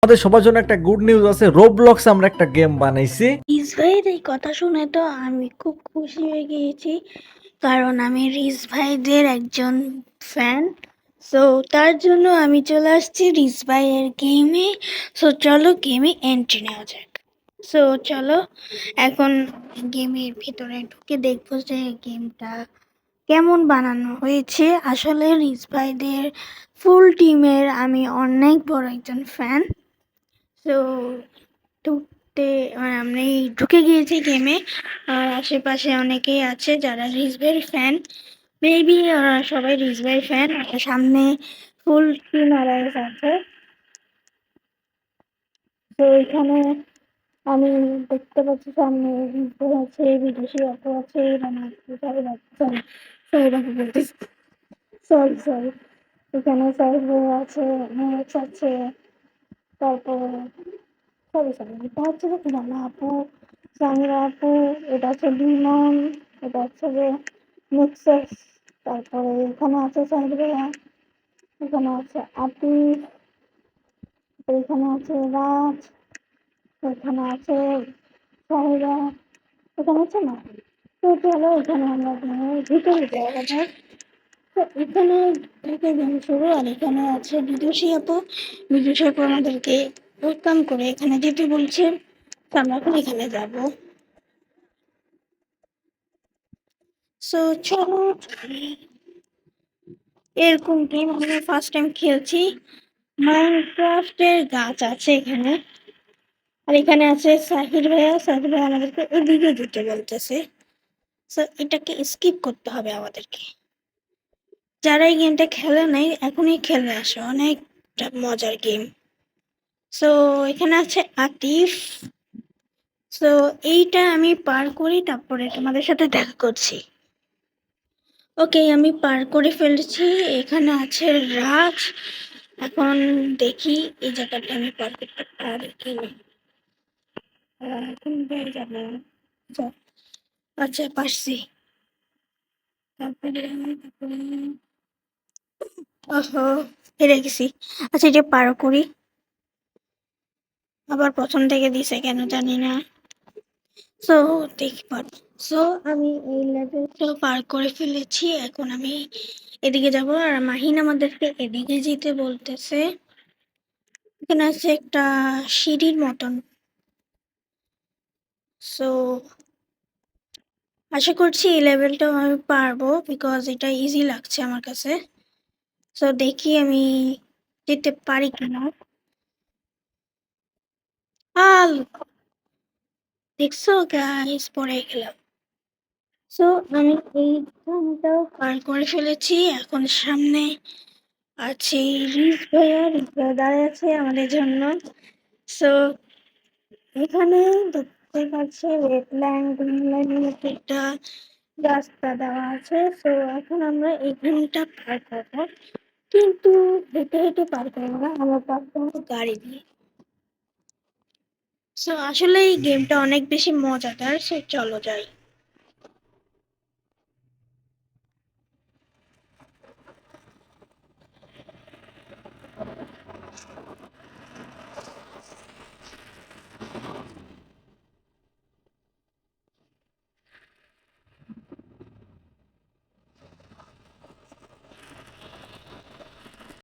আমাদের সবার জন্য একটা গুড নিউজ আছে। Roblox আমরা একটা গেম বানাইছি। রিস ভাইয়ের এই কথা শুনে তো আমি খুব খুশি হয়ে গিয়েছি, কারণ আমি রিস ভাইদের একজন ফ্যান। সো তার জন্য আমি চলে আসছি রিস ভাইয়ের গেমে। সো চলো গেমে এন্ট্রি নেওয়া যাক। সো চলো এখন গেমের ভিতরে ঢুকে দেখবো যে গেমটা কেমন বানানো হয়েছে। আসলে রিস ভাইদের ফুল টিমের আমি অনেক বড় একজন ফ্যান। সো ঢুকতে আমি ঢুকে গিয়েছি গেমে। আর আশেপাশে অনেকেই আছে যারা রিজভের ফ্যান। মেবি ওরা সবাই রিজভের ফ্যান। সামনে ফুল টিম আরাইস আছে। তো এখানে আমি দেখতে পাচ্ছি সামনে রিজভের আছে, বিদেশি অটো আছে, সরি সরি বাবু বলতেছি, সরি এখানে সাইড আছে, ম্যাচ আছে, তারপর সরি এটা হচ্ছে যে রানা আপু, সামিরা আপু, এটা হচ্ছে বিমন, এটা হচ্ছে যে নেক্সাস, তারপরে এখানে আছে সাইদ ভাইয়া, এখানে আছে আতিফ, এখানে আছে রাজ, এখানে আছে সাহিরা, এখানে আছে না। তো চলো এখানে আমরা ভিতরে যাওয়া যায়। তো এখানে থেকে গেম শুরু। আর এখানে আছে বিদুষী আপু আমাদেরকে ওয়েলকাম করে এখানে যেতে বলছে। তো আমরা এখন এখানে যাবো। সো চলো, এরকম গেম আমি ফার্স্ট টাইম খেলছি। মাইনক্রাফটের গাছ আছে এখানে। আর এখানে আছে সাহির ভাইয়া আমাদেরকে এদিকে যেতে বলতেছে। সো এটাকে স্কিপ করতে হবে আমাদেরকে। যারা এই গেমটা খেলে নাই এখনই খেলে আসে, অনেকটা মজার গেম। সো এখানে আছে আতিফ। সো এইটা আমি পার করি, তারপরে তোমাদের সাথে দেখা করছি। ওকে, আমি পার করে ফেলেছি। এখানে আছে রাজ। এখন দেখি এই জায়গাটা আমি পার করতে পারি কিনা। এখন বের যাবো। আচ্ছা আচ্ছা, পারছি। তারপরে ওহো, হেরে গেছি। আচ্ছা, এটা পার করি। আবার প্রথম থেকে দিছে কেন জানি না। সো দেখি পার। সো আমি এই লেভেলটা পার করে ফেলেছি। এখন আমি এদিকে যাব, আর মাহিন আমাদেরকে এদিকে যেতে বলতেছে। এখানে আছে একটা সিঁড়ির মতন। সো আশা করছি এই লেভেলটাও আমি পারবো, বিকজ এটা ইজি লাগছে আমার কাছে। সো দেখি আমি যেতে পারি কিনা। আল দেখছো গাইস, পড়ে গেলাম। সো আমি এইখানটাও পার করে ফেলেছি। এখন সামনে আছে রিস ভাইয়া দাঁড়িয়ে আছে আমাদের জন্য। সো এখানে দেখতে পাচ্ছি রেড লাইন গ্রিন লাইনের মতো একটা রাস্তা দেওয়া আছে। সো এখন আমরা এখানটা পার করবো, কিন্তু হেঁটে হেঁটে পার করবো না, আমরা পার করবো গাড়ি দিয়ে। সো আসলে এই গেমটা অনেক বেশি মজাদার। সো চলো যাই।